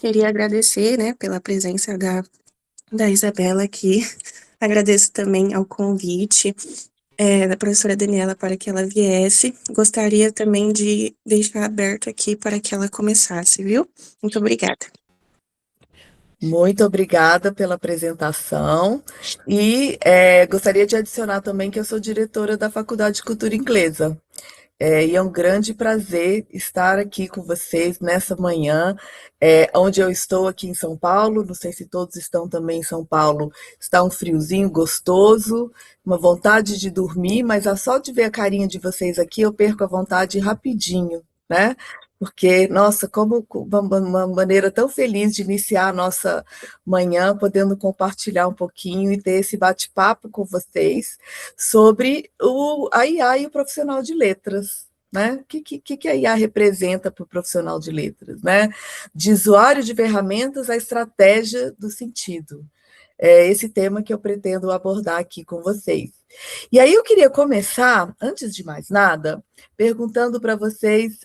Queria agradecer, né, pela presença da Isabela aqui. Agradeço também ao convite, da professora Daniela para que ela viesse. Gostaria também de deixar aberto aqui para que ela começasse, viu? Muito obrigada. Muito obrigada pela apresentação e gostaria de adicionar também que eu sou diretora da Faculdade de Cultura Inglesa. E é um grande prazer estar aqui com vocês nessa manhã, onde eu estou aqui em São Paulo. Não sei se todos estão também em São Paulo. Está um friozinho gostoso, uma vontade de dormir, mas só de ver a carinha de vocês aqui eu perco a vontade rapidinho, né? Porque, nossa, como uma maneira tão feliz de iniciar a nossa manhã, podendo compartilhar um pouquinho e ter esse bate-papo com vocês sobre a IA e o profissional de letras. Né? O que a IA representa para o profissional de letras? Né? De usuário de ferramentas à estratégia do sentido. É esse tema que eu pretendo abordar aqui com vocês. E aí eu queria começar, antes de mais nada, perguntando para vocês,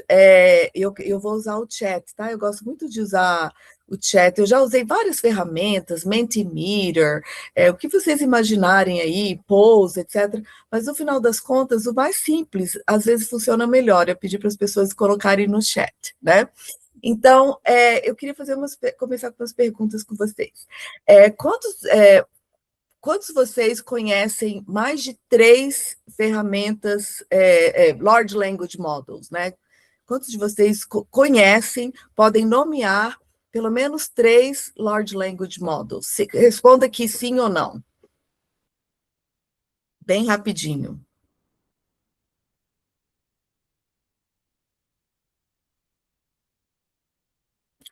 eu vou usar o chat, tá? Eu gosto muito de usar o chat, eu já usei várias ferramentas, Mentimeter, o que vocês imaginarem aí, Pose, etc. Mas no final das contas, o mais simples, às vezes funciona melhor, eu pedi para as pessoas colocarem no chat, né? Então, eu queria começar com umas perguntas com vocês. É, quantos, é, Quantos vocês conhecem mais de 3 ferramentas, Large Language Models, né? Quantos de vocês conhecem, podem nomear pelo menos 3 Large Language Models? Responda aqui sim ou não. Bem rapidinho.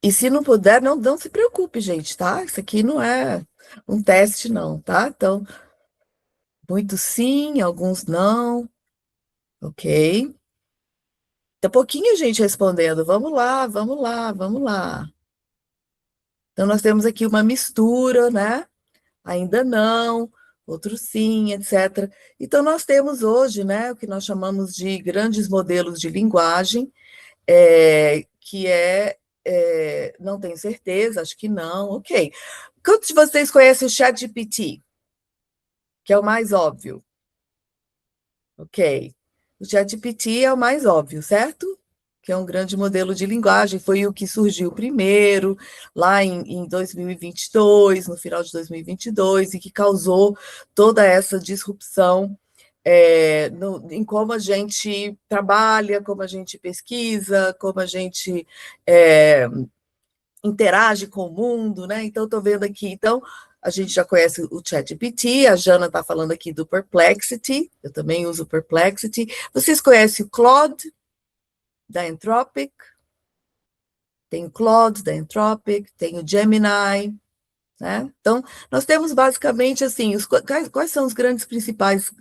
E se não puder, não se preocupe, gente, tá? Isso aqui não é um teste, não, tá? Então, muitos sim, alguns não. Ok. Tem pouquinho gente respondendo. Vamos lá, vamos lá, vamos lá. Então, nós temos aqui uma mistura, né? Ainda não, outros sim, etc. Então, nós temos hoje, né, o que nós chamamos de grandes modelos de linguagem, que não tenho certeza, acho que não, ok. Quantos de vocês conhecem o ChatGPT? Que é o mais óbvio. Ok. O ChatGPT é o mais óbvio, certo? Que é um grande modelo de linguagem, foi o que surgiu primeiro, lá em 2022, no final de 2022, e que causou toda essa disrupção em como a gente trabalha, como a gente pesquisa, como a gente interage com o mundo, né? Então, estou vendo aqui, então, a gente já conhece o ChatGPT, a Jana está falando aqui do Perplexity, eu também uso o Perplexity. Vocês conhecem o Claude, da Anthropic? Tem o Claude, da Anthropic, tem o Gemini, né? Então, nós temos basicamente, assim, quais são os grandes principais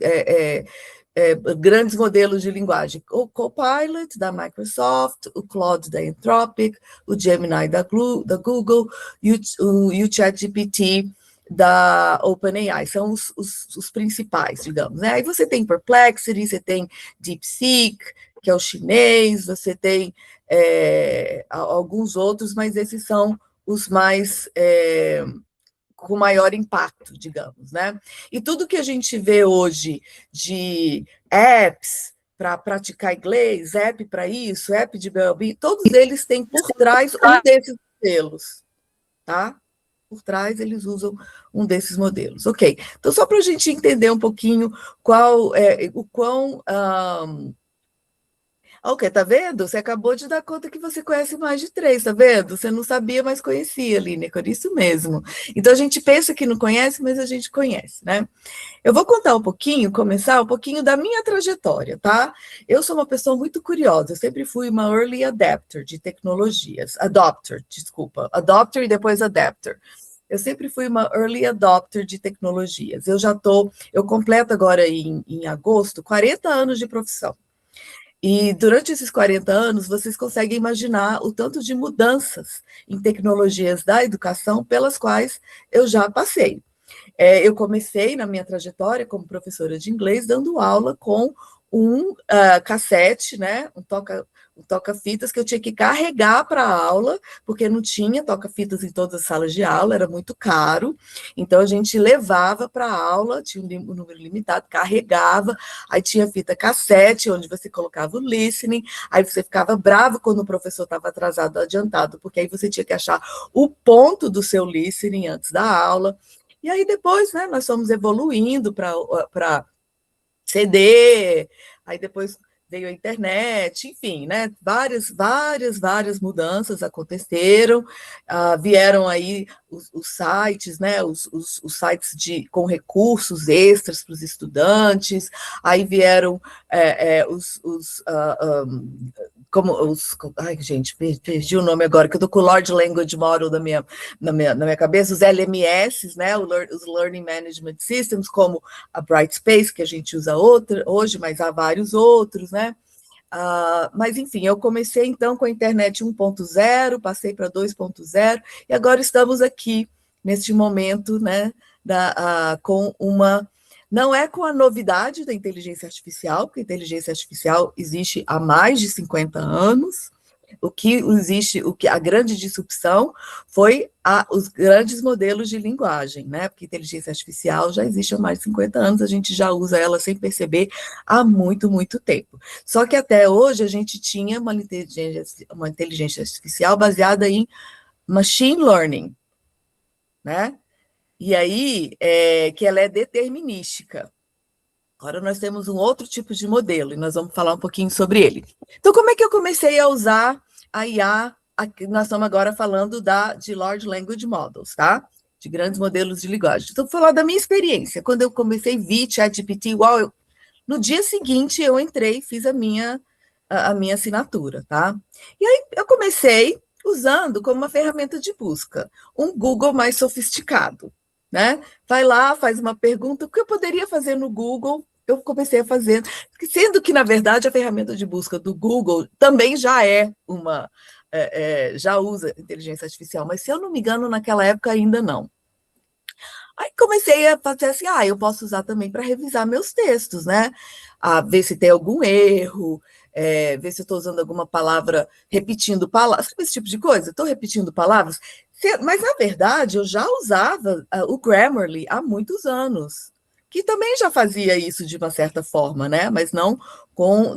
grandes modelos de linguagem? O Copilot, da Microsoft, o Claude, da Anthropic, o Gemini, da Google, e o ChatGPT, da OpenAI, são os principais, digamos, né? Aí você tem Perplexity, você tem DeepSeek, que é o chinês, você tem alguns outros, mas esses são os mais com maior impacto, digamos, né? E tudo que a gente vê hoje de apps para praticar inglês, app para isso, app de well-being, todos eles têm por trás um desses modelos, tá? Por trás eles usam um desses modelos. Ok, então só para a gente entender um pouquinho o quão Ok, tá vendo? Você acabou de dar conta que você conhece mais de 3, tá vendo? Você não sabia, mas conhecia, Lineker, isso mesmo. Então a gente pensa que não conhece, mas a gente conhece, né? Eu vou contar começar um pouquinho da minha trajetória, tá? Eu sou uma pessoa muito curiosa, eu sempre fui uma early adopter de tecnologias, adopter e depois adapter. Eu sempre fui uma early adopter de tecnologias. Eu completo agora em agosto 40 anos de profissão. E durante esses 40 anos, vocês conseguem imaginar o tanto de mudanças em tecnologias da educação pelas quais eu já passei. Eu comecei na minha trajetória como professora de inglês, dando aula com um cassete, né, toca-fitas que eu tinha que carregar para a aula, porque não tinha toca-fitas em todas as salas de aula, era muito caro. Então a gente levava para a aula, tinha um número limitado, carregava, aí tinha fita cassete, onde você colocava o listening, aí você ficava bravo quando o professor estava atrasado, adiantado, porque aí você tinha que achar o ponto do seu listening antes da aula. E aí depois, né, nós fomos evoluindo para CD, aí depois veio a internet, enfim, né? Várias mudanças aconteceram, vieram aí os sites, né? Os sites com recursos extras para os estudantes, aí vieram como ai, gente, perdi o nome agora, que eu estou com o Large Language Model na minha cabeça, os LMS, né? Os Learning Management Systems, como a Brightspace, que a gente usa hoje, mas há vários outros, né? Mas, enfim, eu comecei, então, com a internet 1.0, passei para 2.0, e agora estamos aqui, neste momento, né, com uma... Não é com a novidade da inteligência artificial, porque a inteligência artificial existe há mais de 50 anos, a grande disrupção foi os grandes modelos de linguagem, né? Porque a inteligência artificial já existe há mais de 50 anos, a gente já usa ela sem perceber há muito, muito tempo. Só que até hoje a gente tinha uma inteligência artificial baseada em machine learning, né? E aí, que ela é determinística. Agora nós temos um outro tipo de modelo e nós vamos falar um pouquinho sobre ele. Então, como é que eu comecei a usar a IA? Nós estamos agora falando de Large Language Models, tá? De grandes modelos de linguagem. Então, vou falar da minha experiência. Quando eu comecei, vi ChatGPT, no dia seguinte eu entrei, fiz a minha assinatura, tá? E aí eu comecei usando como uma ferramenta de busca, um Google mais sofisticado, né? Vai lá, faz uma pergunta, o que eu poderia fazer no Google? Eu comecei a fazer, sendo que, na verdade, a ferramenta de busca do Google também já já usa inteligência artificial, mas se eu não me engano, naquela época ainda não. Aí comecei a fazer assim, eu posso usar também para revisar meus textos, né? Ver se tem algum erro, ver se eu estou usando alguma palavra, repetindo palavras, sabe esse tipo de coisa? Estou repetindo palavras, mas na verdade eu já usava o Grammarly há muitos anos, que também já fazia isso de uma certa forma, né? Mas não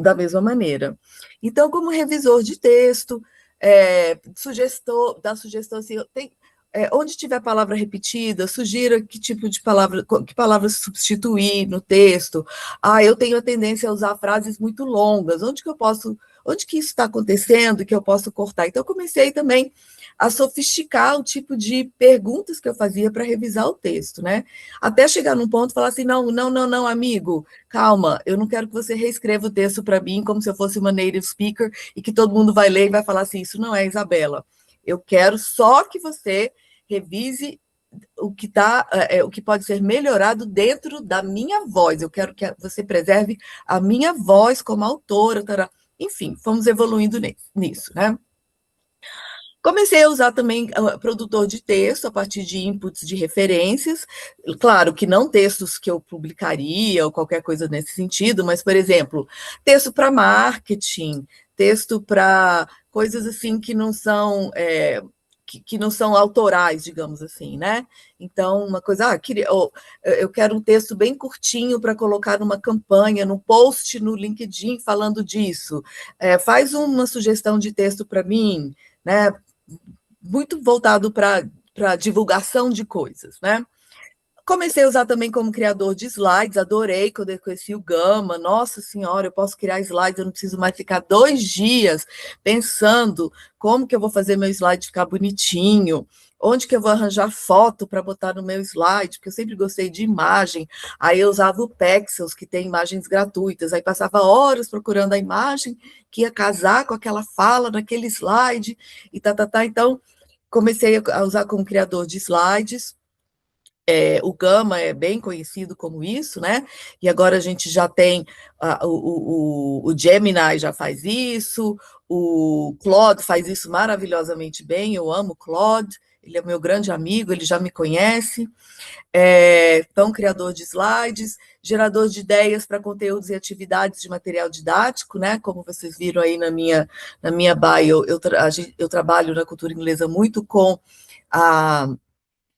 da mesma maneira. Então, como revisor de texto, dá sugestão assim, onde tiver palavra repetida, sugira que tipo de palavra, que palavras substituir no texto. Eu tenho a tendência a usar frases muito longas. Onde que isso está acontecendo, que eu posso cortar? Então, eu comecei também a sofisticar o tipo de perguntas que eu fazia para revisar o texto, né? Até chegar num ponto e falar assim, não, amigo, calma, eu não quero que você reescreva o texto para mim como se eu fosse uma native speaker e que todo mundo vai ler e vai falar assim, isso não é Isabela. Eu quero só que você revise o que pode ser melhorado dentro da minha voz. Eu quero que você preserve a minha voz como autora. Tará. Enfim, fomos evoluindo nisso, né? Comecei a usar também produtor de texto a partir de inputs de referências. Claro que não textos que eu publicaria ou qualquer coisa nesse sentido, mas, por exemplo, texto para marketing, texto para coisas assim que não são que não são autorais, digamos assim, né? Então, uma coisa, eu quero um texto bem curtinho para colocar numa campanha, num post no LinkedIn falando disso. Faz uma sugestão de texto para mim, né? Muito voltado para divulgação de coisas, né? Comecei a usar também como criador de slides, adorei quando eu conheci o Gama, nossa senhora, eu posso criar slides, eu não preciso mais ficar 2 dias pensando como que eu vou fazer meu slide ficar bonitinho, onde que eu vou arranjar foto para botar no meu slide, porque eu sempre gostei de imagem, aí eu usava o Pexels, que tem imagens gratuitas, aí passava horas procurando a imagem que ia casar com aquela fala naquele slide, e então comecei a usar como criador de slides. O Gama é bem conhecido como isso, né? E agora a gente já tem o Gemini já faz isso, o Claude faz isso maravilhosamente bem. Eu amo o Claude, ele é meu grande amigo, ele já me conhece. Então, criador de slides, gerador de ideias para conteúdos e atividades de material didático, né? Como vocês viram aí na minha bio, eu trabalho na cultura inglesa muito com a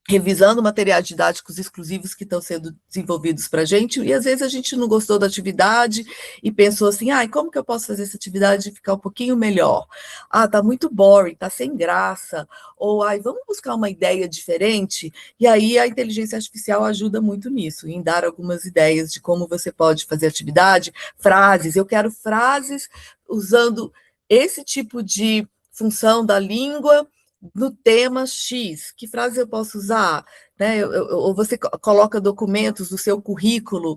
revisando materiais didáticos exclusivos que estão sendo desenvolvidos para a gente, e às vezes a gente não gostou da atividade e pensou assim, como que eu posso fazer essa atividade ficar um pouquinho melhor? Tá muito boring, tá sem graça, ou vamos buscar uma ideia diferente, e aí a inteligência artificial ajuda muito nisso, em dar algumas ideias de como você pode fazer atividade, frases, eu quero frases usando esse tipo de função da língua no tema X, que frase eu posso usar? Né? Ou você coloca documentos do seu currículo,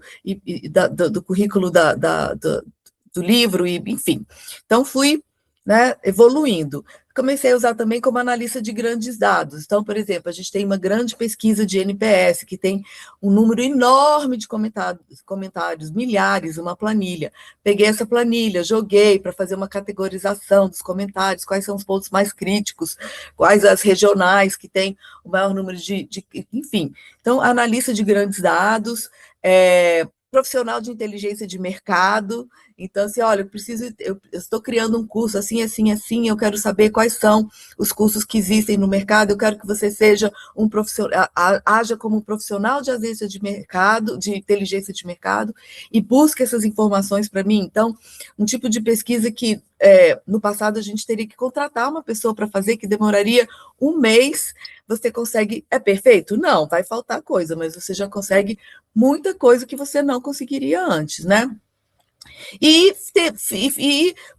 do currículo do livro, enfim. Então, fui, né, evoluindo. Comecei a usar também como analista de grandes dados. Então, por exemplo, a gente tem uma grande pesquisa de NPS, que tem um número enorme de comentários, milhares, uma planilha. Peguei essa planilha, joguei para fazer uma categorização dos comentários, quais são os pontos mais críticos, quais as regionais que têm o maior número enfim. Então, analista de grandes dados, profissional de inteligência de mercado. Então, assim, olha, eu estou criando um curso assim, assim, assim, eu quero saber quais são os cursos que existem no mercado, eu quero que você seja um profissional, haja como um profissional de agência de mercado, de inteligência de mercado, e busque essas informações para mim. Então, um tipo de pesquisa que no passado a gente teria que contratar uma pessoa para fazer, que demoraria um mês, você consegue, é perfeito? Não, vai faltar coisa, mas você já consegue muita coisa que você não conseguiria antes, né? E,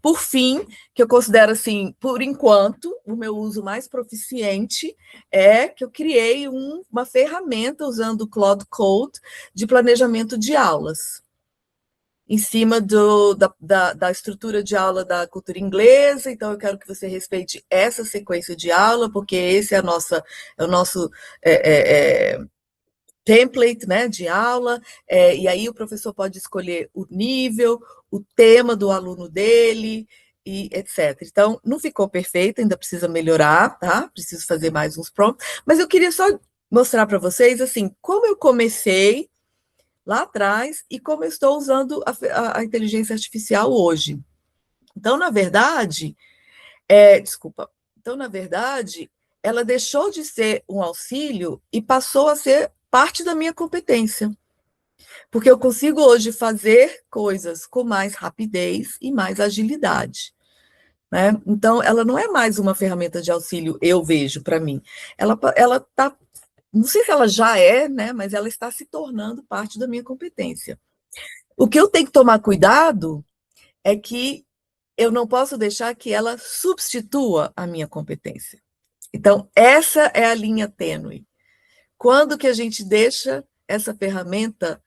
por fim, que eu considero assim, por enquanto, o meu uso mais proficiente é que eu criei uma ferramenta usando o Claude Code de planejamento de aulas, em cima da estrutura de aula da cultura inglesa. Então, eu quero que você respeite essa sequência de aula, porque esse é o nosso template, né, de aula, e aí o professor pode escolher o nível, o tema do aluno dele, e etc. Então, não ficou perfeito, ainda precisa melhorar, tá? Preciso fazer mais uns prompts, mas eu queria só mostrar para vocês, assim, como eu comecei lá atrás e como eu estou usando a inteligência artificial hoje. Então, na verdade, ela deixou de ser um auxílio e passou a ser parte da minha competência. Porque eu consigo hoje fazer coisas com mais rapidez e mais agilidade. Né? Então, ela não é mais uma ferramenta de auxílio, eu vejo, para mim. Ela está, não sei se ela já é, né? Mas ela está se tornando parte da minha competência. O que eu tenho que tomar cuidado é que eu não posso deixar que ela substitua a minha competência. Então, essa é a linha tênue. Quando que a gente deixa essa ferramenta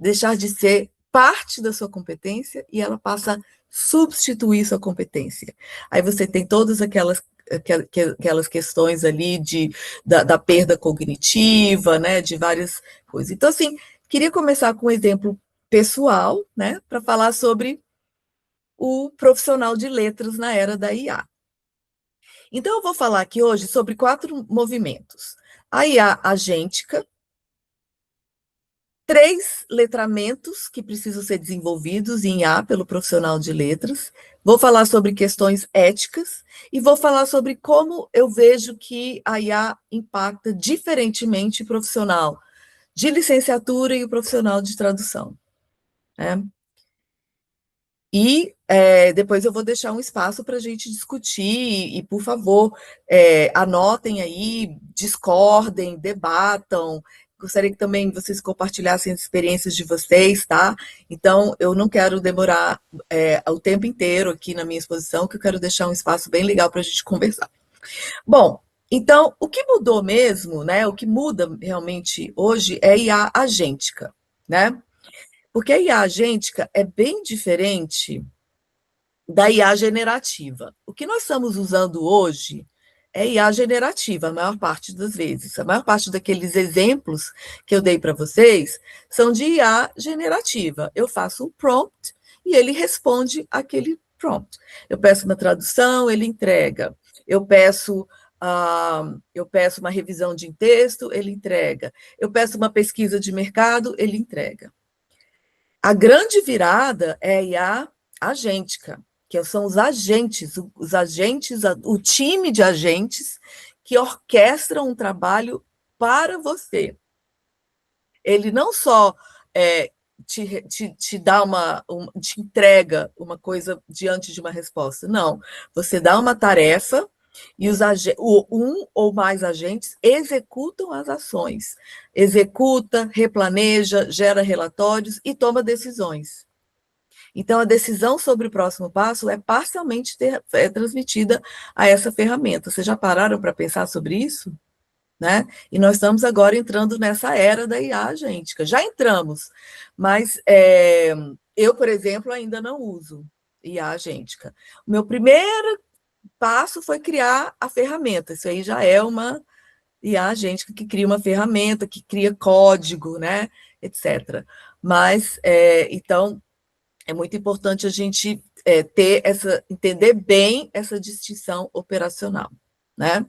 deixar de ser parte da sua competência e ela passa a substituir sua competência? Aí você tem todas aquelas questões ali da perda cognitiva, né, de várias coisas. Então, assim, queria começar com um exemplo pessoal, né, para falar sobre o profissional de letras na era da IA. Então, eu vou falar aqui hoje sobre 4 movimentos. A IA agêntica, 3 letramentos que precisam ser desenvolvidos em IA pelo profissional de letras. Vou falar sobre questões éticas e vou falar sobre como eu vejo que a IA impacta diferentemente o profissional de licenciatura e o profissional de tradução. Né? E depois eu vou deixar um espaço para a gente discutir, e por favor, anotem aí, discordem, debatam. Gostaria que também vocês compartilhassem as experiências de vocês, tá? Então, eu não quero demorar o tempo inteiro aqui na minha exposição, que eu quero deixar um espaço bem legal para a gente conversar. Bom, então, o que mudou mesmo, né? O que muda realmente hoje é a IA agêntica, né? Porque a IA agêntica é bem diferente da IA generativa. O que nós estamos usando hoje é IA generativa, a maior parte das vezes. A maior parte daqueles exemplos que eu dei para vocês são de IA generativa. Eu faço um prompt e ele responde aquele prompt. Eu peço uma tradução, ele entrega. Eu peço eu peço uma revisão de texto, ele entrega. Eu peço uma pesquisa de mercado, ele entrega. A grande virada é a IA agêntica, que são os agentes, o time de agentes que orquestram um trabalho para você. Ele não só te dá te entrega uma coisa diante de uma resposta, não. Você dá uma tarefa e um ou mais agentes executam as ações. Executa, replaneja, gera relatórios e toma decisões. Então, a decisão sobre o próximo passo é parcialmente transmitida a essa ferramenta. Vocês já pararam para pensar sobre isso? Né? E nós estamos agora entrando nessa era da IA agêntica. Já entramos, mas eu, por exemplo, ainda não uso IA agêntica. O meu primeiro passo foi criar a ferramenta. Isso aí já é uma IA agêntica que cria uma ferramenta, que cria código, né? Etc. Mas, então, é muito importante a gente entender bem essa distinção operacional, né?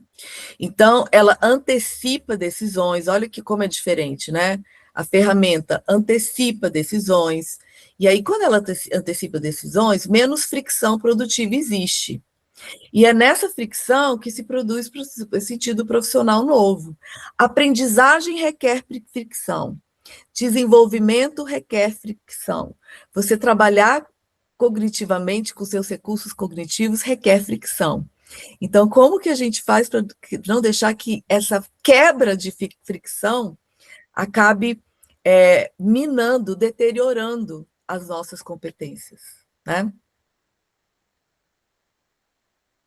Então, ela antecipa decisões, olha que como é diferente, né? A ferramenta antecipa decisões, e aí, quando ela antecipa decisões, menos fricção produtiva existe. E é nessa fricção que se produz sentido profissional novo. Aprendizagem requer fricção. Desenvolvimento requer fricção. Você trabalhar cognitivamente com seus recursos cognitivos requer fricção. Então, como que a gente faz para não deixar que essa quebra de fricção acabe minando, deteriorando as nossas competências, né?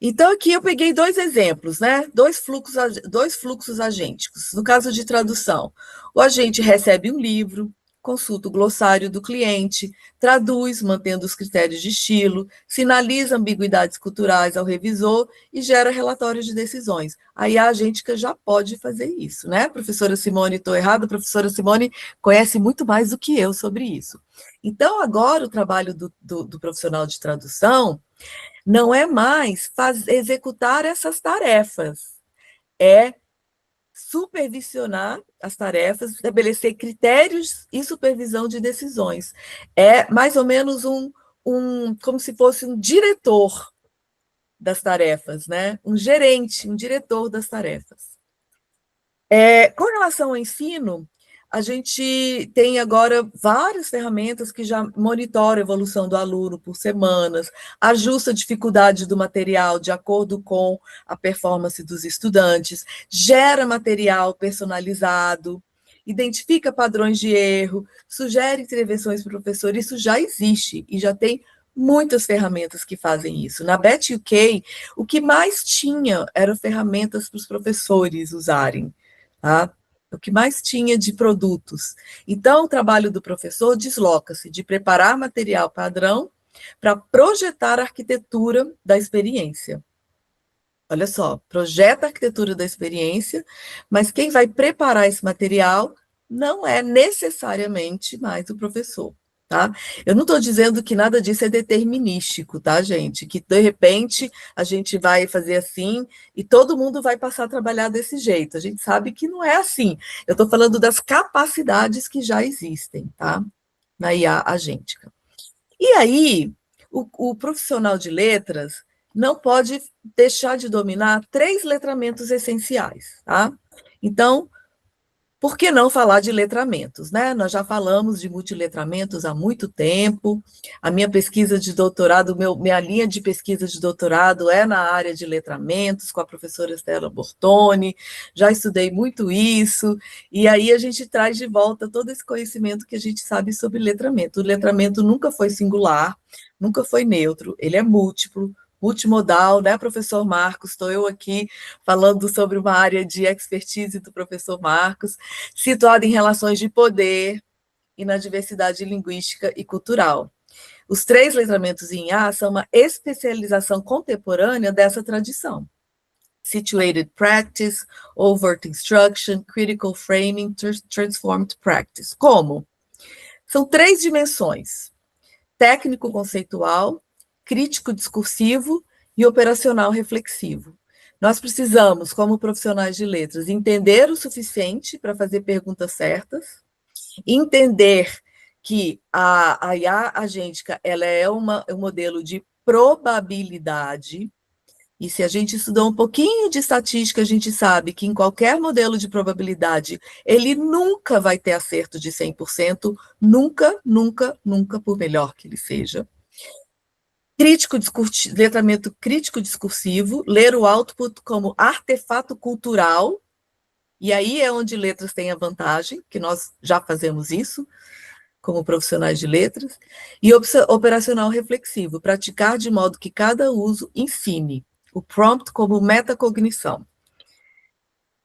Então, aqui eu peguei dois exemplos, né? Dois fluxos agênticos. No caso de tradução, o agente recebe um livro, consulta o glossário do cliente, traduz, mantendo os critérios de estilo, sinaliza ambiguidades culturais ao revisor e gera relatórios de decisões. Aí a agêntica já pode fazer isso, né? Professora Simone, estou errada? A professora Simone conhece muito mais do que eu sobre isso. Então, agora, o trabalho do profissional de tradução não é mais executar essas tarefas, é supervisionar as tarefas, estabelecer critérios e supervisão de decisões. É mais ou menos como se fosse um diretor das tarefas, né? Um gerente, um diretor das tarefas. Com relação ao ensino, a gente tem agora várias ferramentas que já monitoram a evolução do aluno por semanas, ajusta a dificuldade do material de acordo com a performance dos estudantes, gera material personalizado, identifica padrões de erro, sugere intervenções para o professor. Isso já existe e já tem muitas ferramentas que fazem isso. Na Bet UK, o que mais tinha eram ferramentas para os professores usarem, tá? O que mais tinha de produtos. Então, o trabalho do professor desloca-se de preparar material padrão para projetar a arquitetura da experiência. Olha só, projeta a arquitetura da experiência, mas quem vai preparar esse material não é necessariamente mais o professor. Tá? Eu não estou dizendo que nada disso é determinístico, tá, gente? Que de repente a gente vai fazer assim e todo mundo vai passar a trabalhar desse jeito. A gente sabe que não é assim. Eu estou falando das capacidades que já existem, tá? Na IA agêntica. E aí, o profissional de letras não pode deixar de dominar 3 letramentos essenciais, tá? Então, por que não falar de letramentos, né? Nós já falamos de multiletramentos há muito tempo. A minha pesquisa de doutorado, minha linha de pesquisa de doutorado é na área de letramentos, com a professora Stella Bortoni. Já estudei muito isso. E aí a gente traz de volta todo esse conhecimento que a gente sabe sobre letramento. O letramento nunca foi singular, nunca foi neutro, ele é múltiplo, multimodal, né, professor Marcos? Estou eu aqui falando sobre uma área de expertise do professor Marcos, situado em relações de poder e na diversidade linguística e cultural. Os 3 letramentos em A são uma especialização contemporânea dessa tradição. Situated Practice, Overt Instruction, Critical Framing, Transformed Practice. Como? São 3 dimensões: técnico-conceitual, crítico discursivo e operacional reflexivo. Nós precisamos, como profissionais de letras, entender o suficiente para fazer perguntas certas, entender que a IA agêntica ela é um modelo de probabilidade, e se a gente estudou um pouquinho de estatística, a gente sabe que em qualquer modelo de probabilidade, ele nunca vai ter acerto de 100%, nunca, nunca, nunca, por melhor que ele seja. Letramento crítico discursivo, ler o output como artefato cultural, e aí é onde letras têm a vantagem, que nós já fazemos isso, como profissionais de letras, e operacional reflexivo, praticar de modo que cada uso ensine, o prompt como metacognição.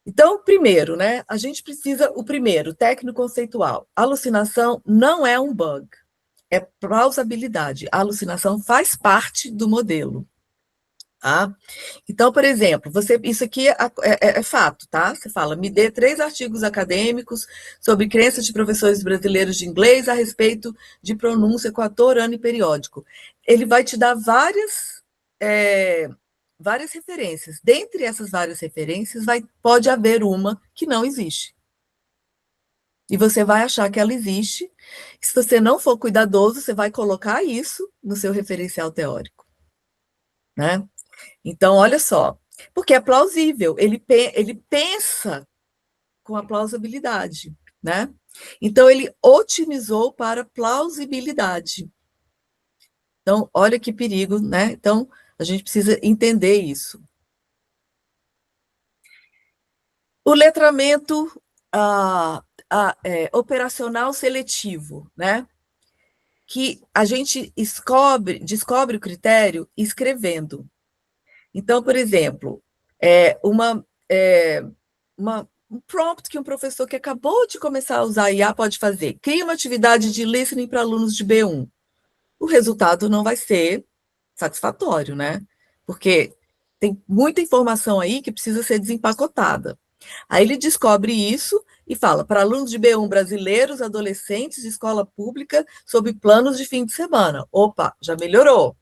Então, primeiro, né, a gente precisa, o primeiro, técnico-conceitual. Alucinação não é um bug, é plausibilidade. A alucinação faz parte do modelo. Tá? Então, por exemplo, isso aqui é fato, tá? Você fala, me dê 3 artigos acadêmicos sobre crenças de professores brasileiros de inglês a respeito de pronúncia, coator, ano e periódico. Ele vai te dar várias referências. Dentre essas várias referências, pode haver uma que não existe. E você vai achar que ela existe. Se você não for cuidadoso, você vai colocar isso no seu referencial teórico. Né? Então, olha só, porque é plausível, ele pensa com a plausibilidade, né? Então, ele otimizou para plausibilidade. Então, olha que perigo, né? Então, a gente precisa entender isso. O letramento operacional seletivo, né? Que a gente descobre o critério escrevendo. Então, por exemplo, um prompt que um professor que acabou de começar a usar IA pode fazer. Cria uma atividade de listening para alunos de B1. O resultado não vai ser satisfatório, né? Porque tem muita informação aí que precisa ser desempacotada. Aí ele descobre isso e fala para alunos de B1 brasileiros, adolescentes de escola pública, sob planos de fim de semana. Opa, já melhorou,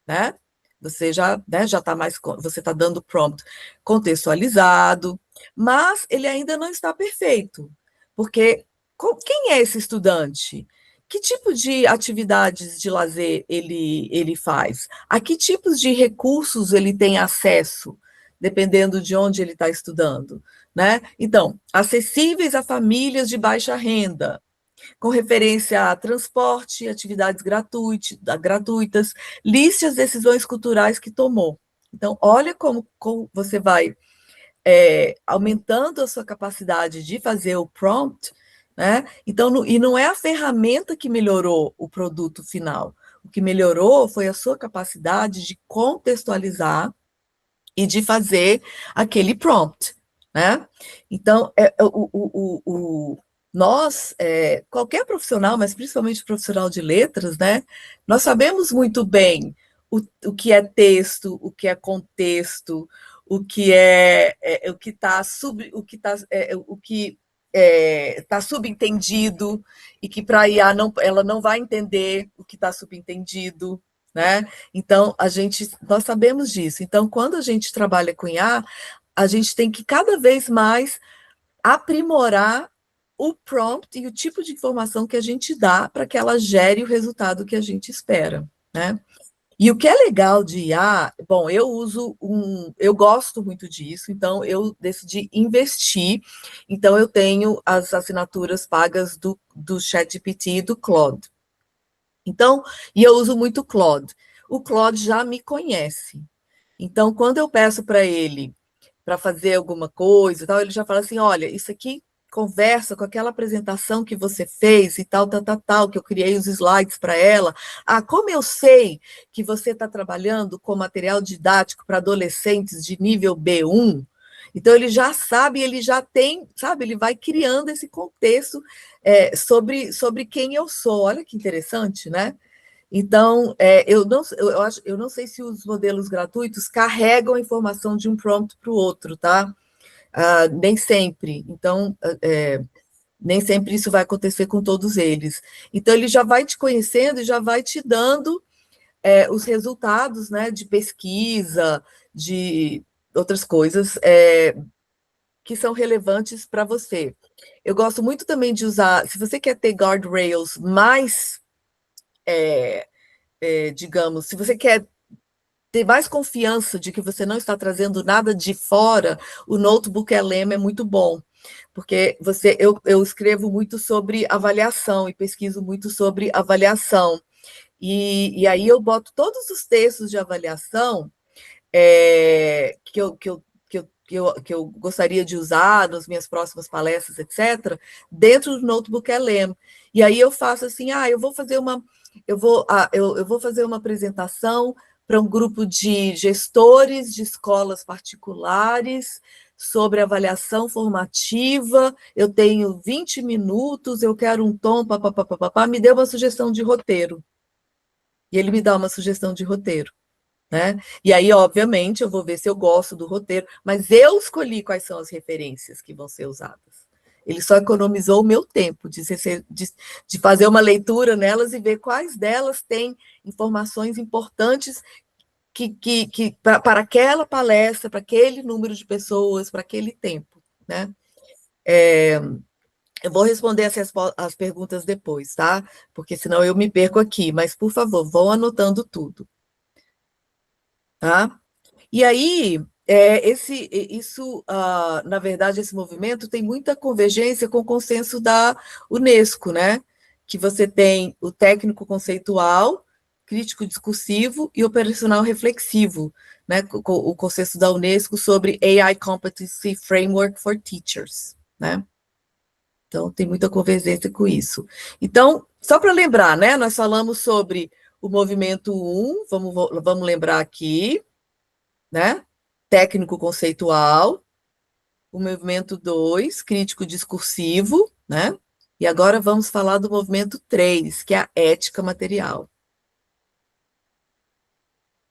né? Você já está mais, você está dando prompt contextualizado, mas ele ainda não está perfeito, porque quem é esse estudante? Que tipo de atividades de lazer ele faz? A que tipos de recursos ele tem acesso, dependendo de onde ele está estudando, né? Então, acessíveis a famílias de baixa renda, com referência a transporte, atividades gratuitas, liste as decisões culturais que tomou. Então, olha como você vai aumentando a sua capacidade de fazer o prompt, né? Então, e não é a ferramenta que melhorou o produto final. O que melhorou foi a sua capacidade de contextualizar e de fazer aquele prompt, né? Então, nós, qualquer profissional, mas principalmente profissional de letras, né? Nós sabemos muito bem o que é texto, o que é contexto, o que está subentendido e que para a IA ela não vai entender o que está subentendido, né? Então nós sabemos disso. Então, quando a gente trabalha com IA, a gente tem que cada vez mais aprimorar o prompt e o tipo de informação que a gente dá para que ela gere o resultado que a gente espera, né? E o que é legal de IA, bom, eu gosto muito disso, então eu decidi investir. Então eu tenho as assinaturas pagas do ChatGPT e do Claude. Então, e eu uso muito o Claude. O Claude já me conhece. Então, quando eu peço para ele para fazer alguma coisa e tal, ele já fala assim: olha, isso aqui conversa com aquela apresentação que você fez e tal, tal, tal, tal, que eu criei os slides para ela. Ah, como eu sei que você está trabalhando com material didático para adolescentes de nível B1, então ele já sabe, ele já tem, sabe, ele vai criando esse contexto sobre quem eu sou. Olha que interessante, né? Então, eu não sei se os modelos gratuitos carregam a informação de um prompt para o outro, tá? Nem sempre. Então, nem sempre isso vai acontecer com todos eles. Então, ele já vai te conhecendo e já vai te dando os resultados, né, de pesquisa, outras coisas que são relevantes para você. Eu gosto muito também de usar, se você quer ter guardrails mais, digamos, se você quer ter mais confiança de que você não está trazendo nada de fora, o Notebook LM é muito bom, porque eu escrevo muito sobre avaliação e pesquiso muito sobre avaliação. E aí eu boto todos os textos de avaliação que eu gostaria de usar nas minhas próximas palestras, etc., dentro do Notebook LM. E aí eu faço assim, eu vou fazer uma apresentação para um grupo de gestores de escolas particulares sobre avaliação formativa, eu tenho 20 minutos, eu quero um tom, papapá, me dê uma sugestão de roteiro. E ele me dá uma sugestão de roteiro. Né? E aí, obviamente, eu vou ver se eu gosto do roteiro, mas eu escolhi quais são as referências que vão ser usadas. Ele só economizou o meu tempo de fazer uma leitura nelas e ver quais delas têm informações importantes para aquela palestra, para aquele número de pessoas, para aquele tempo. Né? Eu vou responder as perguntas depois, tá? Porque senão eu me perco aqui, mas, por favor, vão anotando tudo. Tá? E aí, na verdade, esse movimento tem muita convergência com o consenso da Unesco, né? Que você tem o técnico conceitual, crítico discursivo e operacional reflexivo, né? O consenso da Unesco sobre AI Competency Framework for Teachers, né? Então, tem muita convergência com isso. Então, só para lembrar, né? Nós falamos sobre o movimento 1, vamos lembrar aqui, né? Técnico conceitual, o movimento 2, crítico discursivo, né? E agora vamos falar do movimento 3, que é a ética material.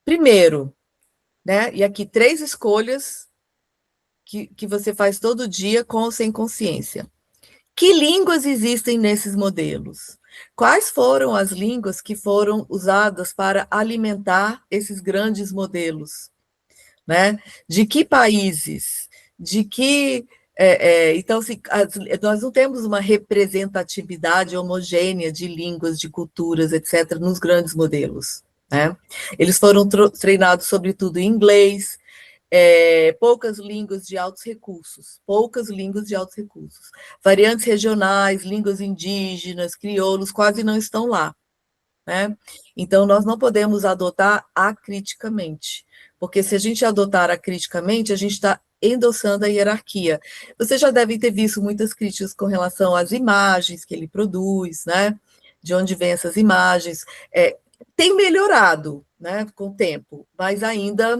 Primeiro, né? E aqui 3 escolhas que você faz todo dia com ou sem consciência. Que línguas existem nesses modelos? Quais foram as línguas que foram usadas para alimentar esses grandes modelos? Né? De que países? De que. Então, nós não temos uma representatividade homogênea de línguas, de culturas, etc., nos grandes modelos. Né? Eles foram treinados, sobretudo, em inglês, poucas línguas de altos recursos, variantes regionais, línguas indígenas, crioulos, quase não estão lá. Né? Então, nós não podemos adotar acriticamente, porque se a gente adotar acriticamente, a gente está endossando a hierarquia. Você já deve ter visto muitas críticas com relação às imagens que ele produz, né? De onde vêm essas imagens. Tem melhorado, né, com o tempo, mas ainda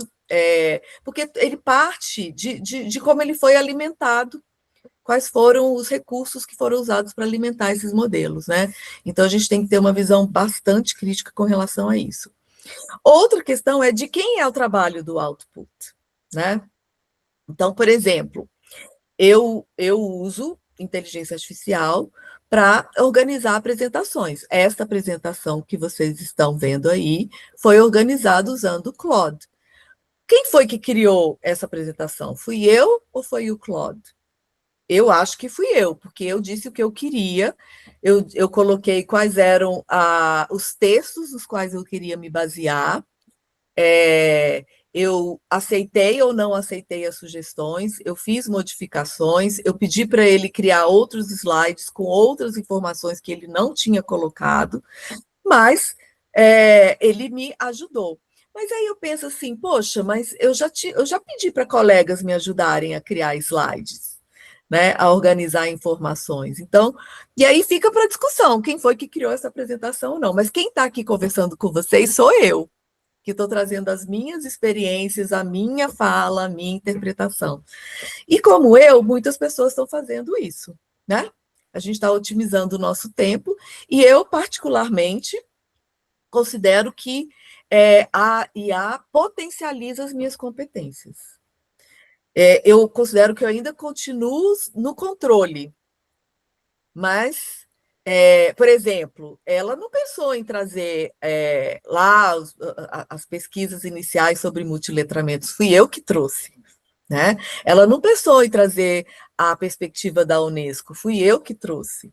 porque ele parte de como ele foi alimentado, quais foram os recursos que foram usados para alimentar esses modelos, né? Então, a gente tem que ter uma visão bastante crítica com relação a isso. Outra questão é de quem é o trabalho do output, né? Então, por exemplo, eu uso inteligência artificial para organizar apresentações. Esta apresentação que vocês estão vendo aí foi organizada usando o Claude. Quem foi que criou essa apresentação? Fui eu ou foi o Claude? Eu acho que fui eu, porque eu disse o que eu queria, eu coloquei quais eram os textos nos quais eu queria me basear, eu aceitei ou não aceitei as sugestões, eu fiz modificações, eu pedi para ele criar outros slides com outras informações que ele não tinha colocado, mas ele me ajudou. Mas aí eu penso assim, poxa, mas eu já pedi para colegas me ajudarem a criar slides, né, a organizar informações. Então, e aí fica para discussão, quem foi que criou essa apresentação ou não. Mas quem está aqui conversando com vocês sou eu, que estou trazendo as minhas experiências, a minha fala, a minha interpretação. E como eu, muitas pessoas estão fazendo isso, né? A gente está otimizando o nosso tempo, e eu, particularmente, considero que a IA potencializa as minhas competências. Eu considero que eu ainda continuo no controle, mas, por exemplo, ela não pensou em trazer lá as pesquisas iniciais sobre multiletramentos, fui eu que trouxe. né? Ela não pensou em trazer a perspectiva da Unesco, fui eu que trouxe.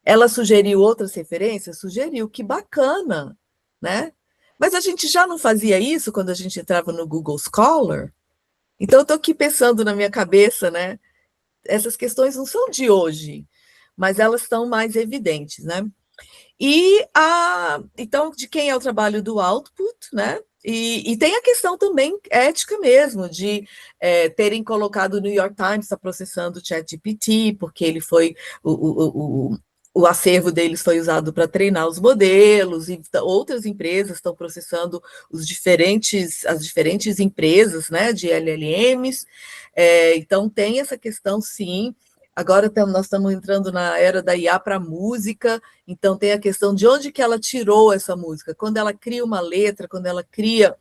Ela sugeriu outras referências? Sugeriu, que bacana, né? Mas a gente já não fazia isso quando a gente entrava no Google Scholar? Então, eu estou aqui pensando na minha cabeça, né? Essas questões não são de hoje, mas elas estão mais evidentes, né? Então, de quem é o trabalho do output, né? E tem a questão também ética mesmo, de terem colocado o New York Times está processando o ChatGPT, porque ele foi o acervo deles foi usado para treinar os modelos, e outras empresas estão processando as diferentes empresas, né, de LLMs. Então tem essa questão, sim. Agora nós estamos entrando na era da IA para música, então tem a questão de onde que ela tirou essa música. Quando ela cria uma letra, quando ela cria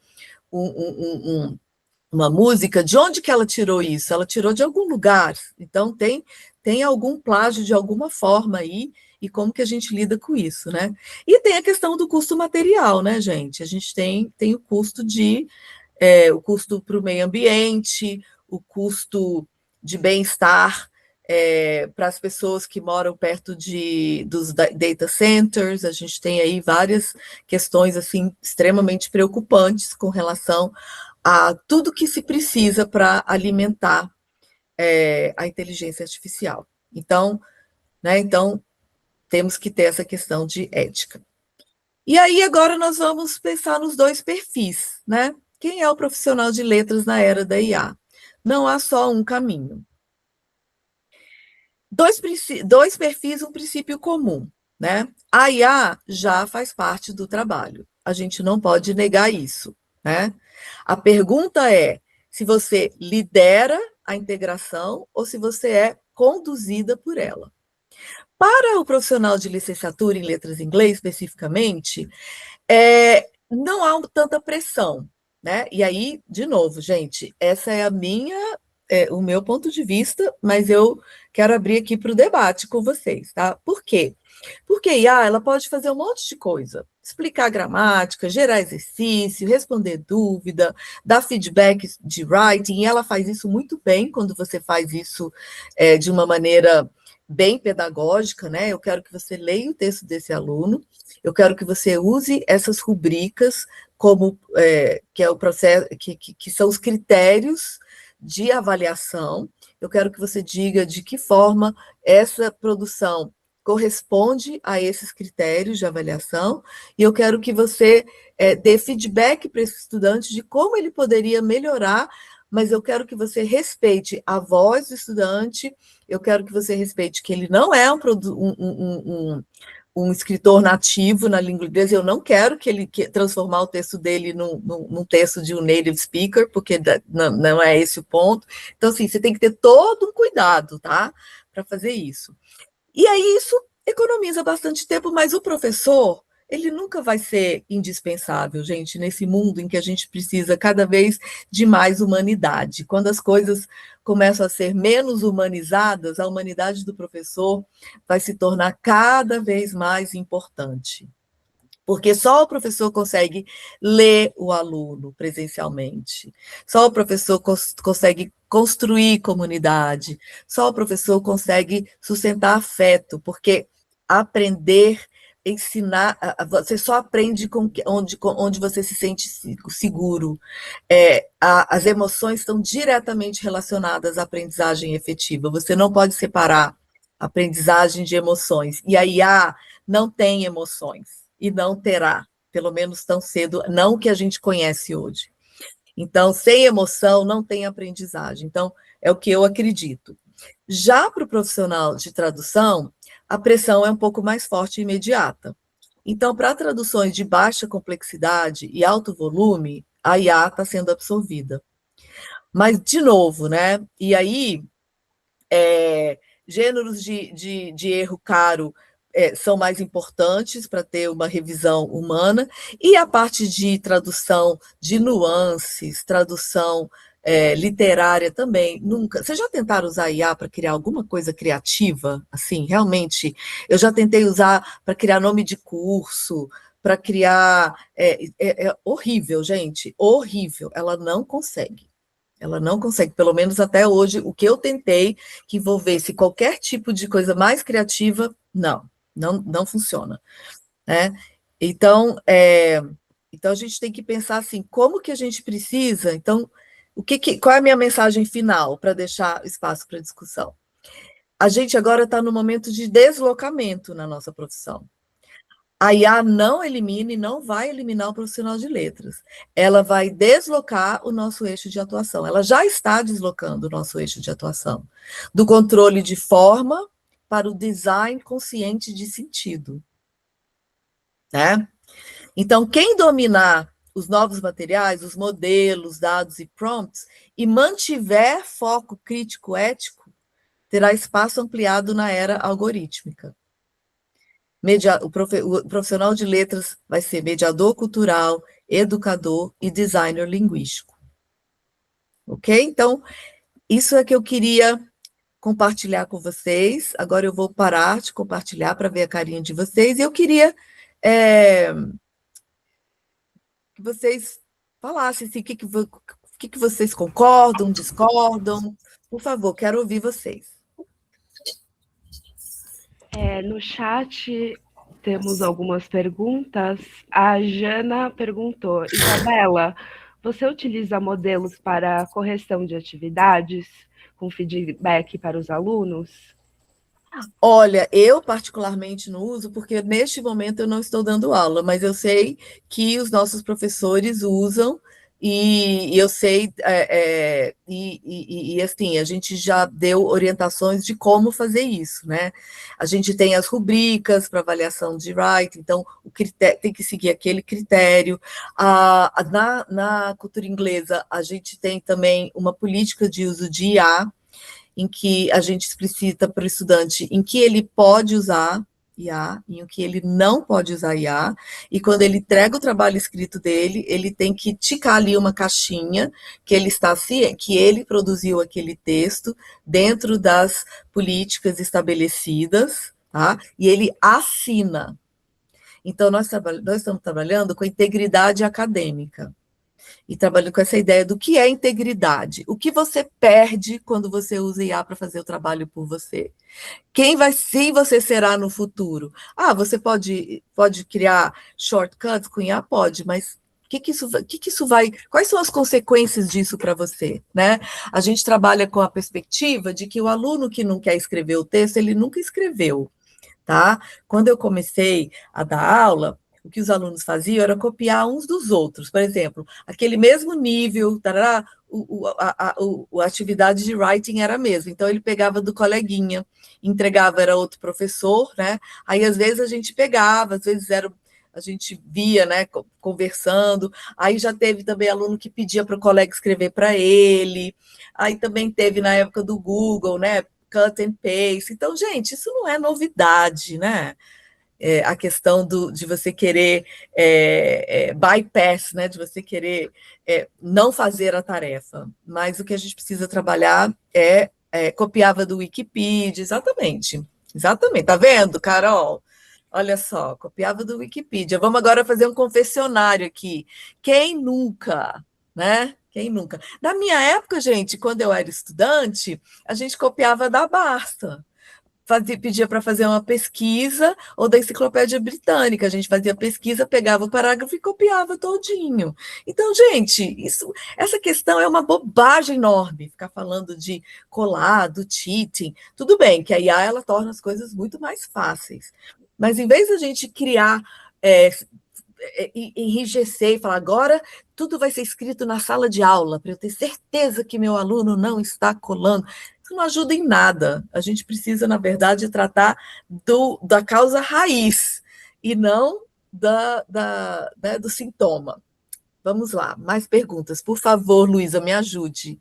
uma música, de onde que ela tirou isso? Ela tirou de algum lugar. Então tem algum plágio de alguma forma aí, e como que a gente lida com isso, né? E tem a questão do custo material, né, gente? A gente tem o custo para o meio ambiente, o custo de bem-estar para as pessoas que moram perto dos data centers. A gente tem aí várias questões assim extremamente preocupantes com relação a tudo que se precisa para alimentar a inteligência artificial. Então, né, então, temos que ter essa questão de ética. E aí, agora nós vamos pensar nos dois perfis, né? Quem é o profissional de letras na era da IA? Não há só um caminho. Dois perfis, um princípio comum, né? A IA já faz parte do trabalho. A gente não pode negar isso, né? A pergunta é se você lidera a integração ou se você é conduzida por ela. Para o profissional de licenciatura em letras em inglês, especificamente, não há tanta pressão, né? E aí, de novo, gente, essa é o meu ponto de vista, mas eu quero abrir aqui para o debate com vocês, tá? Por quê? Porque a IA, ela pode fazer um monte de coisa. Explicar gramática, gerar exercício, responder dúvida, dar feedback de writing, e ela faz isso muito bem quando você faz isso de uma maneira bem pedagógica, né? Eu quero que você leia o texto desse aluno, eu quero que você use essas rubricas como que é o processo, que são os critérios de avaliação. Eu quero que você diga de que forma essa produção corresponde a esses critérios de avaliação, e eu quero que você dê feedback para esse estudante de como ele poderia melhorar, mas eu quero que você respeite a voz do estudante, eu quero que você respeite que ele não é um escritor nativo na língua inglesa, eu não quero que ele transformar o texto dele num texto de um native speaker, porque não é esse o ponto. Então, assim, você tem que ter todo um cuidado, tá? Para fazer isso. E aí isso economiza bastante tempo, mas o professor, ele nunca vai ser indispensável, gente, nesse mundo em que a gente precisa cada vez de mais humanidade. Quando as coisas começam a ser menos humanizadas, a humanidade do professor vai se tornar cada vez mais importante. Porque só o professor consegue ler o aluno presencialmente, só o professor consegue construir comunidade, só o professor consegue sustentar afeto, porque aprender, ensinar, você só aprende onde você se sente seguro. As emoções estão diretamente relacionadas à aprendizagem efetiva, você não pode separar aprendizagem de emoções, e a IA não tem emoções e não terá, pelo menos tão cedo, não o que a gente conhece hoje. Então, sem emoção, não tem aprendizagem. Então, é o que eu acredito. Já para o profissional de tradução, a pressão é um pouco mais forte e imediata. Então, para traduções de baixa complexidade e alto volume, a IA está sendo absorvida. Mas, de novo, né? E aí, gêneros de erro caro são mais importantes para ter uma revisão humana, e a parte de tradução de nuances, tradução literária também, nunca. Vocês já tentaram usar IA para criar alguma coisa criativa? Assim, realmente, eu já tentei usar para criar nome de curso, para criar. É horrível, gente, horrível. Ela não consegue. Ela não consegue, pelo menos até hoje, o que eu tentei que envolvesse qualquer tipo de coisa mais criativa, não funciona, né? Então, então a gente tem que pensar assim, como que a gente precisa, então, qual é a minha mensagem final para deixar espaço para discussão? A gente agora está no momento de deslocamento na nossa profissão. A IA não elimina e não vai eliminar o profissional de letras. Ela vai deslocar o nosso eixo de atuação. Ela já está deslocando o nosso eixo de atuação. Do controle de forma para o design consciente de sentido. Né? Então, quem dominar os novos materiais, os modelos, dados e prompts, e mantiver foco crítico ético, terá espaço ampliado na era algorítmica. O profissional de letras vai ser mediador cultural, educador e designer linguístico. Ok? Então, isso é que eu queria compartilhar com vocês. Agora eu vou parar de compartilhar para ver a carinha de vocês. E eu queria que vocês falassem assim, que vocês concordam, discordam. Por favor, quero ouvir vocês. No chat temos algumas perguntas. A Jana perguntou: Isabela, você utiliza modelos para correção de atividades com feedback para os alunos? Olha, eu particularmente não uso, porque neste momento eu não estou dando aula, mas eu sei que os nossos professores usam, e eu sei, assim, a gente já deu orientações de como fazer isso, né? A gente tem as rubricas para avaliação de writing, então o critério, tem que seguir aquele critério. Na cultura inglesa, a gente tem também uma política de uso de IA, em que a gente explicita para o estudante em que ele pode usar IA, em que ele não pode usar IA, e quando ele entrega o trabalho escrito dele, ele tem que ticar ali uma caixinha que ele está que ele produziu aquele texto dentro das políticas estabelecidas, tá? E ele assina. Então, nós estamos trabalhando com integridade acadêmica e trabalhando com essa ideia do que é integridade. O que você perde quando você usa IA para fazer o trabalho por você? Quem você será no futuro? Você pode criar shortcuts com IA? Pode, mas isso vai. Quais são as consequências disso para você? Né? A gente trabalha com a perspectiva de que o aluno que não quer escrever o texto, ele nunca escreveu. Tá? Quando eu comecei a dar aula, o que os alunos faziam era copiar uns dos outros. Por exemplo, aquele mesmo nível, tarará, a atividade de writing era a mesma. Então, ele pegava do coleguinha, entregava, era outro professor, né? Aí, às vezes, a gente pegava, às vezes a gente via, né, conversando. Aí já teve também aluno que pedia para o colega escrever para ele. Aí também teve na época do Google, né? Cut and paste. Então, gente, isso não é novidade, né? A questão de você querer bypass, né? De você querer não fazer a tarefa. Mas o que a gente precisa trabalhar copiava do Wikipedia, exatamente. Exatamente. Tá vendo, Carol? Olha só, copiava do Wikipedia. Vamos agora fazer um confessionário aqui. Quem nunca, né? Quem nunca? Na minha época, gente, quando eu era estudante, a gente copiava da Basta. Pedia para fazer uma pesquisa, ou da Enciclopédia Britânica. A gente fazia pesquisa, pegava o parágrafo e copiava todinho. Então, gente, essa questão é uma bobagem enorme, ficar falando de colar, do cheating. Tudo bem que a IA ela torna as coisas muito mais fáceis. Mas em vez de a gente criar, enrijecer e falar, agora tudo vai ser escrito na sala de aula, para eu ter certeza que meu aluno não está colando. Isso não ajuda em nada. A gente precisa, na verdade, tratar da causa raiz e não né, do sintoma. Vamos lá, mais perguntas. Por favor, Luísa, me ajude.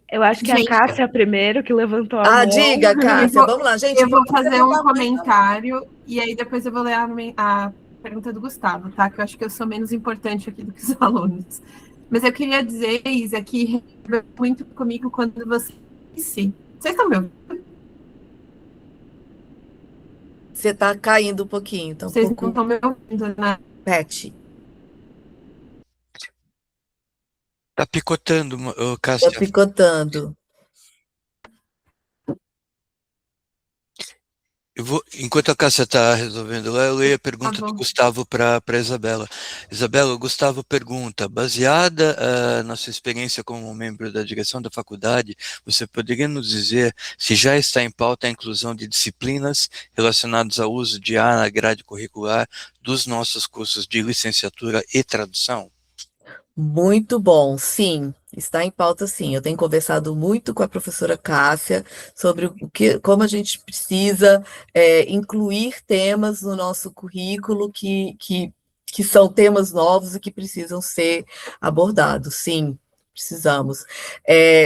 Eu acho que a Cássia primeiro que levantou a mão. Diga, Cássia. Vamos lá, gente. Eu vou fazer um comentário e aí depois eu vou ler a pergunta do Gustavo, tá? Que eu acho que eu sou menos importante aqui do que os alunos. Mas eu queria dizer, Isa, que muito comigo quando você disse. Vocês estão me ouvindo? Você está caindo um pouquinho. Tá Vocês não estão me ouvindo, né? Pet. Tá picotando, Tá Cássia. picotando. Enquanto a Cássia está resolvendo lá, eu leio a Tá pergunta do bom. Gustavo para Isabela. Isabela, o Gustavo pergunta: baseada na sua experiência como membro da direção da faculdade, você poderia nos dizer se já está em pauta a inclusão de disciplinas relacionadas ao uso de IA na grade curricular dos nossos cursos de licenciatura e tradução? Muito bom, sim, está em pauta, sim. Eu tenho conversado muito com a professora Cássia sobre como a gente precisa incluir temas no nosso currículo que são temas novos e que precisam ser abordados. Sim, precisamos.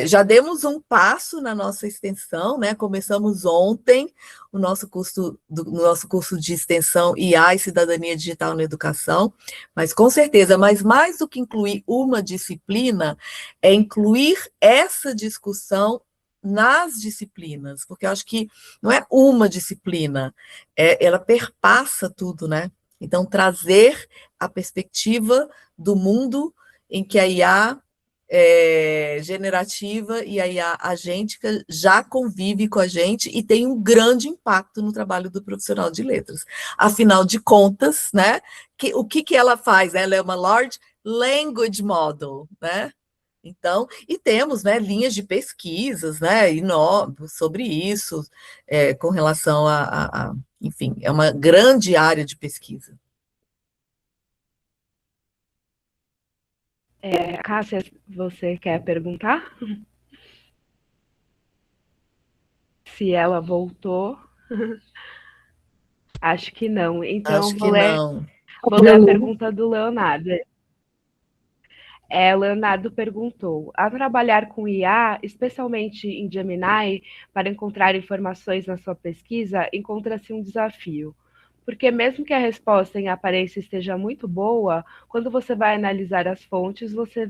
Já demos um passo na nossa extensão, né? Começamos ontem no nosso curso de extensão IA e Cidadania Digital na Educação. Mas com certeza, mas mais do que incluir uma disciplina, é incluir essa discussão nas disciplinas, porque eu acho que não é uma disciplina, ela perpassa tudo, né? Então, trazer a perspectiva do mundo em que a IA generativa e a IA agêntica já convive com a gente e tem um grande impacto no trabalho do profissional de letras. Afinal de contas, né? O que ela faz? Ela é uma Large Language Model, né? Então, e temos, né, linhas de pesquisas, né, sobre isso, com relação enfim, é uma grande área de pesquisa. Cássia, você quer perguntar? Se ela voltou? Acho que não. Então, Acho que não. vou ler a pergunta do Leonardo. Leonardo perguntou: ao trabalhar com IA, especialmente em Gemini, para encontrar informações na sua pesquisa, encontra-se um desafio. Porque mesmo que a resposta em aparência esteja muito boa, quando você vai analisar as fontes, você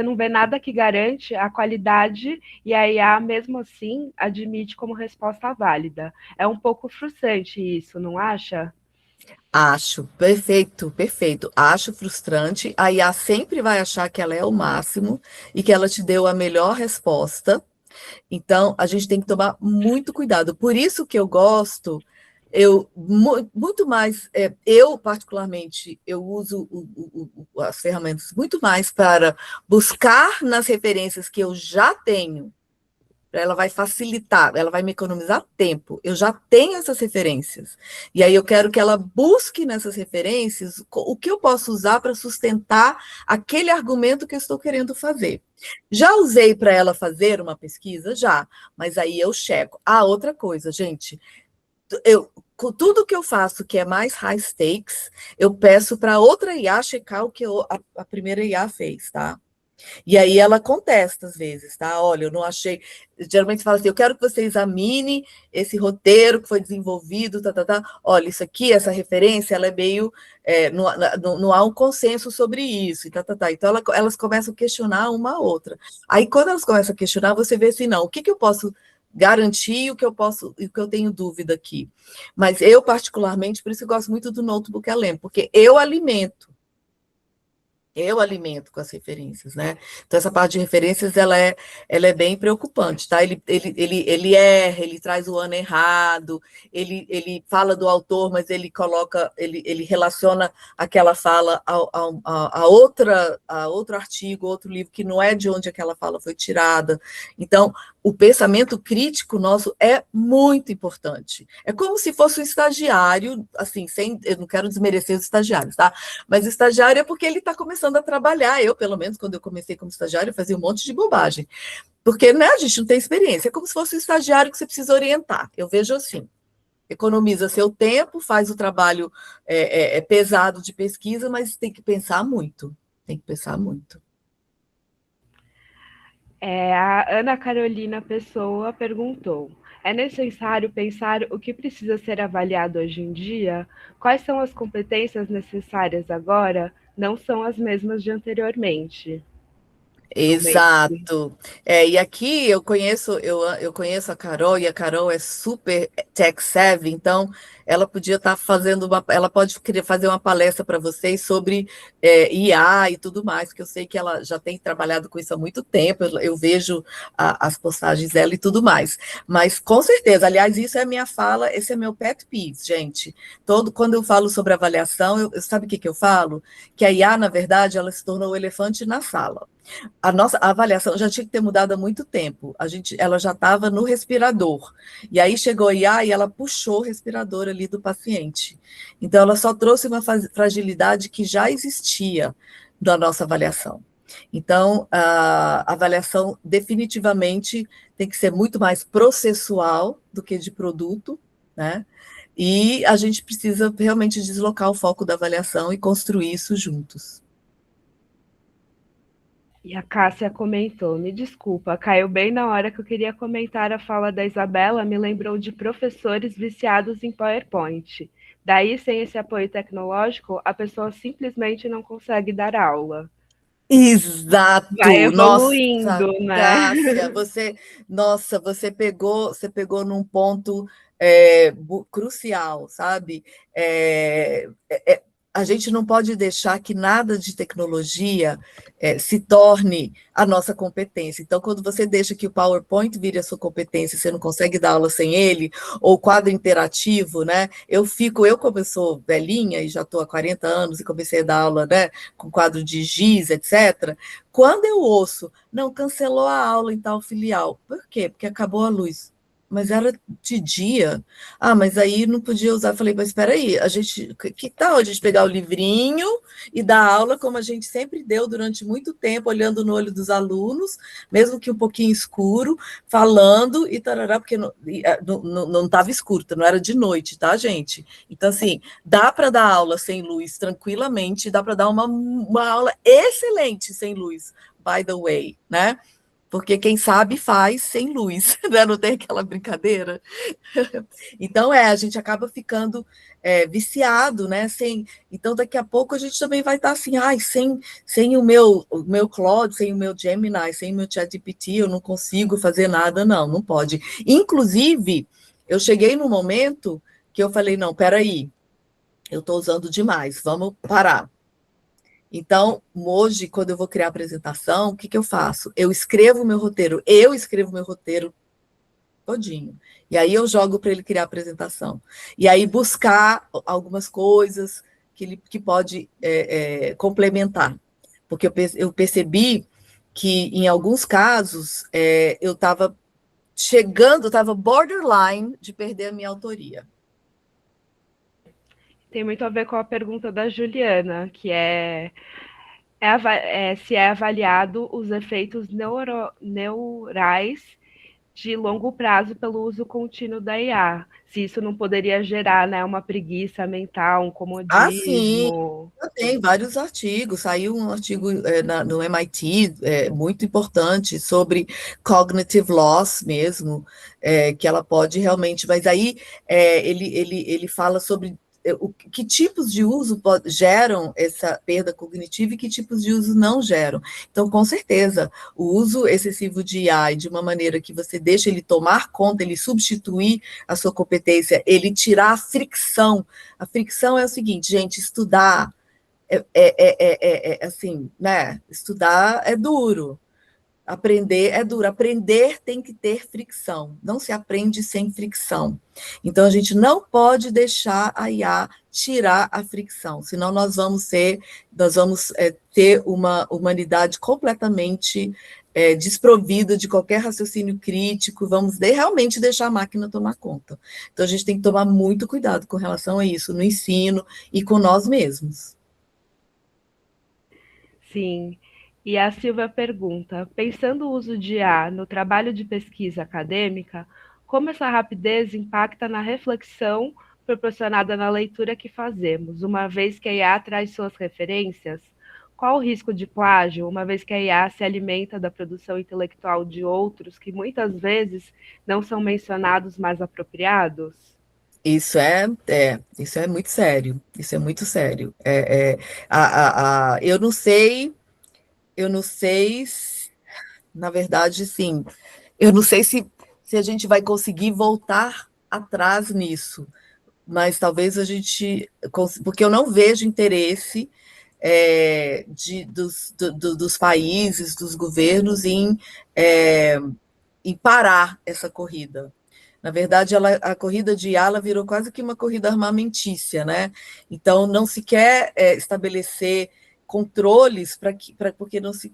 não vê nada que garante a qualidade e a IA, mesmo assim, admite como resposta válida. É um pouco frustrante isso, não acha? Acho, perfeito, perfeito. Acho frustrante. A IA sempre vai achar que ela é o máximo e que ela te deu a melhor resposta. Então, a gente tem que tomar muito cuidado. Por isso que eu gosto, muito mais, eu particularmente, eu uso as ferramentas muito mais para buscar nas referências que eu já tenho. Ela vai facilitar, ela vai me economizar tempo. Eu já tenho essas referências. E aí eu quero que ela busque nessas referências o que eu posso usar para sustentar aquele argumento que eu estou querendo fazer. Já usei para ela fazer uma pesquisa? Já, mas aí eu checo. Outra coisa, gente, com tudo que eu faço que é mais high stakes, eu peço para outra IA checar o que a primeira IA fez, tá? E aí ela contesta às vezes, tá? Olha, eu não achei. Geralmente fala assim: eu quero que você examine esse roteiro que foi desenvolvido, tá. Olha, isso aqui, essa referência, ela é meio. Não há um consenso sobre isso, e tá. Então elas começam a questionar uma a outra. Aí, quando elas começam a questionar, você vê assim: não, o que eu posso garantir e o que eu tenho dúvida aqui. Mas eu, particularmente, por isso eu gosto muito do Notebook LM, porque eu alimento com as referências, né? Então, essa parte de referências, ela é bem preocupante, tá? Ele erra, ele traz o ano errado, ele fala do autor, mas ele relaciona aquela fala a outro artigo, outro livro, que não é de onde aquela fala foi tirada. Então, o pensamento crítico nosso é muito importante. É como se fosse um estagiário, assim, eu não quero desmerecer os estagiários, tá? Mas o estagiário é porque ele está começando a trabalhar. Eu, pelo menos, quando eu comecei como estagiário, fazia um monte de bobagem. Porque, né, a gente não tem experiência. É como se fosse um estagiário que você precisa orientar. Eu vejo assim. Economiza seu tempo, faz o trabalho pesado de pesquisa, mas tem que pensar muito. Tem que pensar muito. A Ana Carolina Pessoa perguntou: é necessário pensar o que precisa ser avaliado hoje em dia? Quais são as competências necessárias agora? Não são as mesmas de anteriormente. no mês. Exato. E aqui eu conheço a Carol, e a Carol é super tech savvy, então ela podia estar ela pode querer fazer uma palestra para vocês sobre IA e tudo mais, que eu sei que ela já tem trabalhado com isso há muito tempo, eu vejo as postagens dela e tudo mais. Mas com certeza, aliás, isso é a minha fala, esse é meu pet peeve, gente. Quando eu falo sobre avaliação, sabe o que eu falo? Que a IA, na verdade, ela se tornou o elefante na sala. A nossa avaliação já tinha que ter mudado há muito tempo. Ela já estava no respirador. E aí chegou a IA e ela puxou o respirador ali do paciente. Então, ela só trouxe uma fragilidade que já existia na nossa avaliação. Então, a avaliação definitivamente tem que ser muito mais processual do que de produto, né? E a gente precisa realmente deslocar o foco da avaliação e construir isso juntos. E a Cássia comentou, me desculpa, caiu bem na hora que eu queria comentar a fala da Isabela, me lembrou de professores viciados em PowerPoint. Daí, sem esse apoio tecnológico, a pessoa simplesmente não consegue dar aula. Vai Exato, nossa, evoluindo, né? Cássia, você pegou num ponto crucial, sabe? É, é, a gente não pode deixar que nada de tecnologia se torne a nossa competência. Então, quando você deixa que o PowerPoint vire a sua competência, você não consegue dar aula sem ele, ou quadro interativo, né? Eu como eu sou velhinha e já estou há 40 anos e comecei a dar aula, né, com quadro de giz, etc. Quando eu ouço, não, cancelou a aula em tal filial. Por quê? Porque acabou a luz. Mas era de dia. Ah, mas aí não podia usar. Eu falei, mas espera aí, que tal a gente pegar o livrinho e dar aula como a gente sempre deu durante muito tempo, olhando no olho dos alunos, mesmo que um pouquinho escuro, falando e tarará, porque não estava escuro, não era de noite, tá, gente? Então, assim, dá para dar aula sem luz tranquilamente, dá para dar uma aula excelente sem luz, by the way, né? Porque quem sabe faz sem luz, né? Não tem aquela brincadeira. Então, a gente acaba ficando viciado, né? Então, daqui a pouco a gente também vai estar assim, sem o meu Claude, sem o meu Gemini, sem o meu ChatGPT, eu não consigo fazer nada, não pode. Inclusive, eu cheguei no momento que eu falei, não, peraí, eu estou usando demais, vamos parar. Então, hoje, quando eu vou criar a apresentação, o que eu faço? Eu escrevo meu roteiro todinho. E aí eu jogo para ele criar a apresentação. E aí buscar algumas coisas que pode complementar. Porque eu percebi que, em alguns casos, eu estava estava borderline de perder a minha autoria. Tem muito a ver com a pergunta da Juliana, que se é avaliado os efeitos neurais de longo prazo pelo uso contínuo da IA. Se isso não poderia gerar, né, uma preguiça mental, um Ah, sim, comodismo. tem vários artigos. Saiu um artigo no MIT muito importante sobre cognitive loss mesmo, que ela pode realmente. Mas aí ele fala sobre que tipos de uso geram essa perda cognitiva e que tipos de uso não geram. Então, com certeza, o uso excessivo de AI de uma maneira que você deixa ele tomar conta, ele substituir a sua competência, ele tirar a fricção. A fricção é o seguinte, gente, estudar assim, né? Estudar é duro. Aprender é duro. Aprender tem que ter fricção. Não se aprende sem fricção. Então, a gente não pode deixar a IA tirar a fricção, senão nós vamos ter uma humanidade completamente desprovida de qualquer raciocínio crítico, vamos realmente deixar a máquina tomar conta. Então, a gente tem que tomar muito cuidado com relação a isso, no ensino e com nós mesmos. Sim. E a Silvia pergunta: pensando o uso de IA no trabalho de pesquisa acadêmica, como essa rapidez impacta na reflexão proporcionada na leitura que fazemos, uma vez que a IA traz suas referências? Qual o risco de plágio, uma vez que a IA se alimenta da produção intelectual de outros que muitas vezes não são mencionados mais apropriados? Isso é muito sério. Isso é muito sério. Eu não sei na verdade, sim. Eu não sei se a gente vai conseguir voltar atrás nisso, mas talvez a gente, porque eu não vejo interesse dos países, dos governos em parar essa corrida. Na verdade, a corrida de IA ela virou quase que uma corrida armamentícia, né? Então, não se quer estabelecer controles porque não se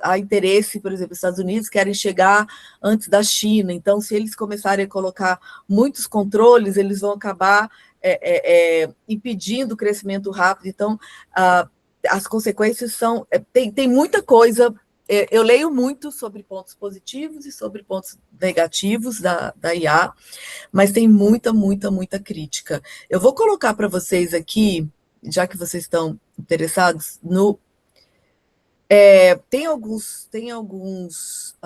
há interesse, por exemplo, os Estados Unidos querem chegar antes da China. Então, se eles começarem a colocar muitos controles, eles vão acabar impedindo o crescimento rápido. Então, as consequências são tem muita coisa. Eu leio muito sobre pontos positivos e sobre pontos negativos da IA, mas tem muita crítica. Eu vou colocar para vocês aqui, já que vocês estão interessados, tem alguns, deixa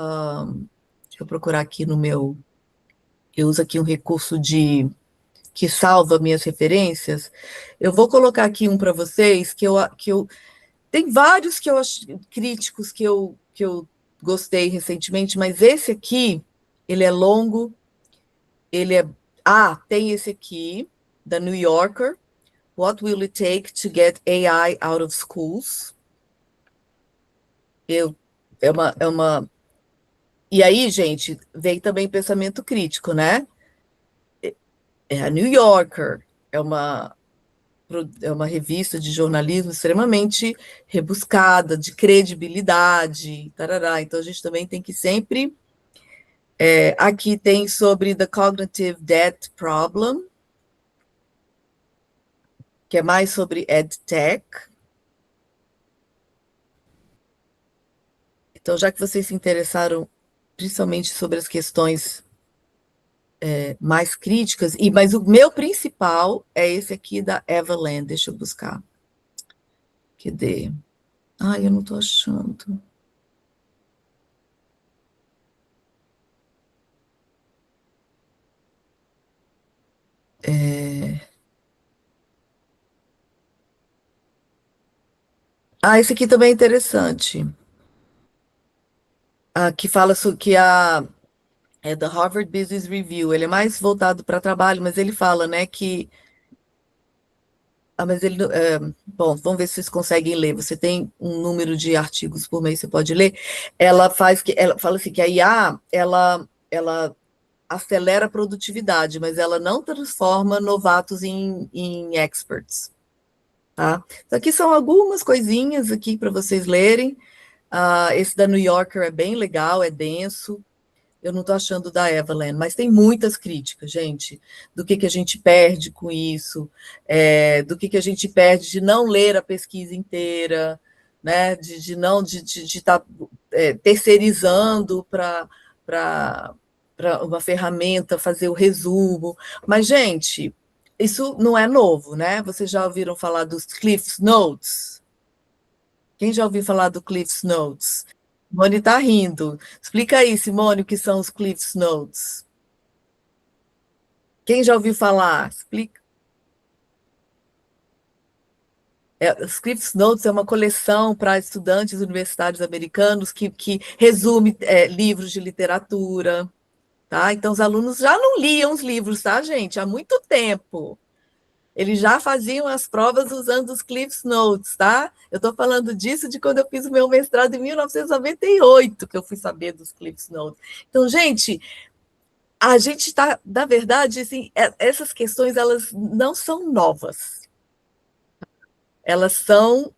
eu procurar aqui no meu, eu uso aqui um recurso que salva minhas referências. Eu vou colocar aqui um para vocês que eu tem vários que eu acho críticos que eu gostei recentemente, mas esse aqui, ele é longo, tem esse aqui, da New Yorker, What Will It Take to Get AI Out of Schools? E aí, gente, vem também pensamento crítico, né? A New Yorker é uma revista de jornalismo extremamente rebuscada, de credibilidade, tarará. Então, a gente também tem que sempre... aqui tem sobre The Cognitive Debt Problem, que é mais sobre EdTech. Então, já que vocês se interessaram principalmente sobre as questões mais críticas, mas o meu principal é esse aqui da Eva Land. Deixa eu buscar. Cadê? Eu não estou achando. Esse aqui também é interessante. Que fala que é da Harvard Business Review. Ele é mais voltado para trabalho, mas ele fala, né, que... mas ele... bom, vamos ver se vocês conseguem ler. Você tem um número de artigos por mês, você pode ler. Ela fala assim que a IA, ela acelera a produtividade, mas ela não transforma novatos em experts. Tá? Então, aqui são algumas coisinhas aqui para vocês lerem. Esse da New Yorker é bem legal, é denso. Eu não estou achando da Evelyn, mas tem muitas críticas, gente, do que a gente perde com isso, do que a gente perde de não ler a pesquisa inteira, né? De estar terceirizando para uma ferramenta fazer o resumo. Mas, gente, isso não é novo, né? Vocês já ouviram falar dos Cliff Notes? Quem já ouviu falar do Cliff Notes? Simone está rindo. Explica aí, Simone, o que são os Cliff Notes. Quem já ouviu falar? Explica. Os Cliff Notes é uma coleção para estudantes universitários americanos que resume livros de literatura. Tá? Então, os alunos já não liam os livros, tá, gente? Há muito tempo. Eles já faziam as provas usando os Cliff Notes, tá? Eu estou falando disso de quando eu fiz o meu mestrado em 1998, que eu fui saber dos Cliff Notes. Então, gente, a gente está, na verdade, assim, essas questões, elas não são novas. Elas são,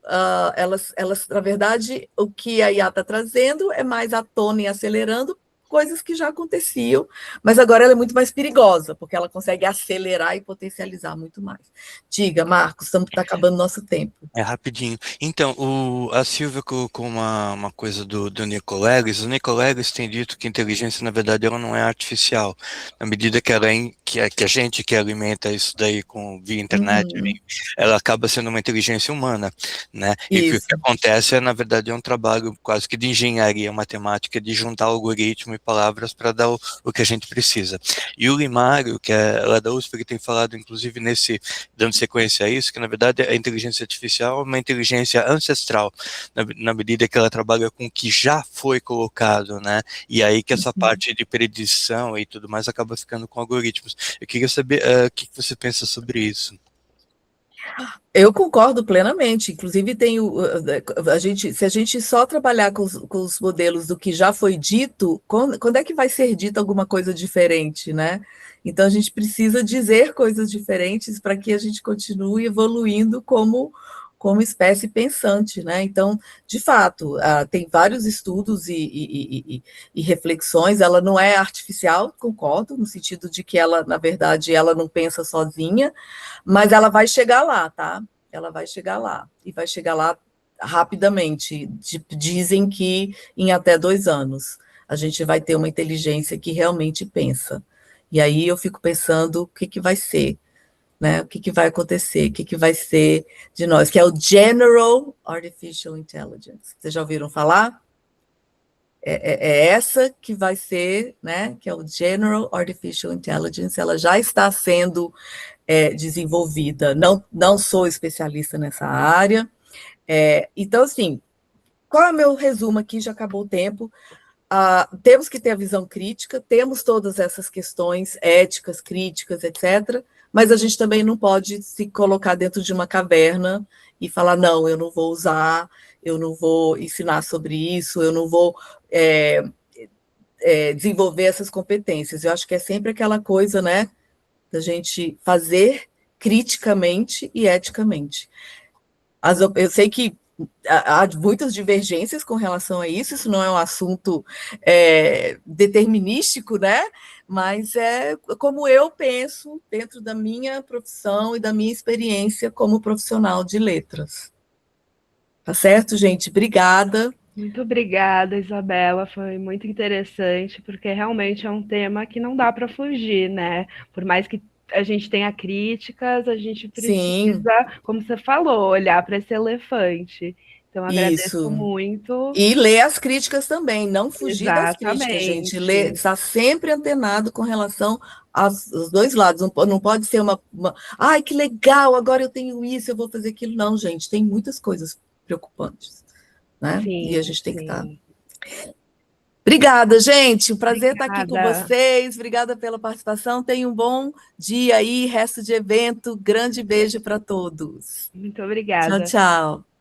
na verdade, o que a IA está trazendo é mais à tona e acelerando coisas que já aconteciam, mas agora ela é muito mais perigosa, porque ela consegue acelerar e potencializar muito mais. Diga, Marcos, está acabando nosso tempo. Rapidinho. Então, a Silvia colocou uma coisa do Nicoleles. O Nicoleles tem dito que a inteligência, na verdade, ela não é artificial. Na medida que que a gente que alimenta isso daí via internet, ela acaba sendo uma inteligência humana, né? E o que acontece na verdade, é um trabalho quase que de engenharia matemática, de juntar algoritmo nome e palavras para dar o que a gente precisa. E o Limário, que é lá da USP, ele tem falado, inclusive, dando sequência a isso, que na verdade a inteligência artificial é uma inteligência ancestral, na medida que ela trabalha com o que já foi colocado, né? E aí que essa parte de predição e tudo mais acaba ficando com algoritmos. Eu queria saber o que você pensa sobre isso. Eu concordo plenamente. Inclusive, se a gente só trabalhar com os modelos do que já foi dito, quando é que vai ser dito alguma coisa diferente, né? Então, a gente precisa dizer coisas diferentes para que a gente continue evoluindo como espécie pensante, né? Então, de fato, tem vários estudos e reflexões. Ela não é artificial, concordo, no sentido de que ela, na verdade, ela não pensa sozinha, mas ela vai chegar lá, tá? Ela vai chegar lá, e vai chegar lá rapidamente. Dizem que em até 2 anos a gente vai ter uma inteligência que realmente pensa. E aí eu fico pensando o que vai ser, né? O que vai acontecer, o que vai ser de nós, que é o General Artificial Intelligence. Vocês já ouviram falar? É essa que vai ser, né? Que é o General Artificial Intelligence. Ela já está sendo desenvolvida. Não sou especialista nessa área. Então, assim, qual é o meu resumo aqui? Já acabou o tempo. Temos que ter a visão crítica, temos todas essas questões éticas, críticas, etc., mas a gente também não pode se colocar dentro de uma caverna e falar, não, eu não vou usar, eu não vou ensinar sobre isso, eu não vou desenvolver essas competências. Eu acho que é sempre aquela coisa, né, da gente fazer criticamente e eticamente. Eu sei que há muitas divergências com relação a isso não é um assunto determinístico, né? Mas é como eu penso dentro da minha profissão e da minha experiência como profissional de letras. Tá certo, gente? Obrigada. Muito obrigada, Isabela. Foi muito interessante, porque realmente é um tema que não dá para fugir, né? Por mais que a gente tenha críticas, a gente precisa, Sim, como você falou, olhar para esse elefante. Então, agradeço isso. muito. E ler as críticas também, não fugir das críticas, gente. Exatamente. Estar sempre antenado com relação aos 2 lados. Não pode ser ai, que legal, agora eu tenho isso, eu vou fazer aquilo. Não, gente, tem muitas coisas preocupantes, né? E a gente tem que estar. Obrigada, gente. Um prazer estar aqui com vocês. Obrigada pela participação. Tenham um bom dia aí, resto de evento. Grande beijo para todos. Muito obrigada. Tchau, tchau.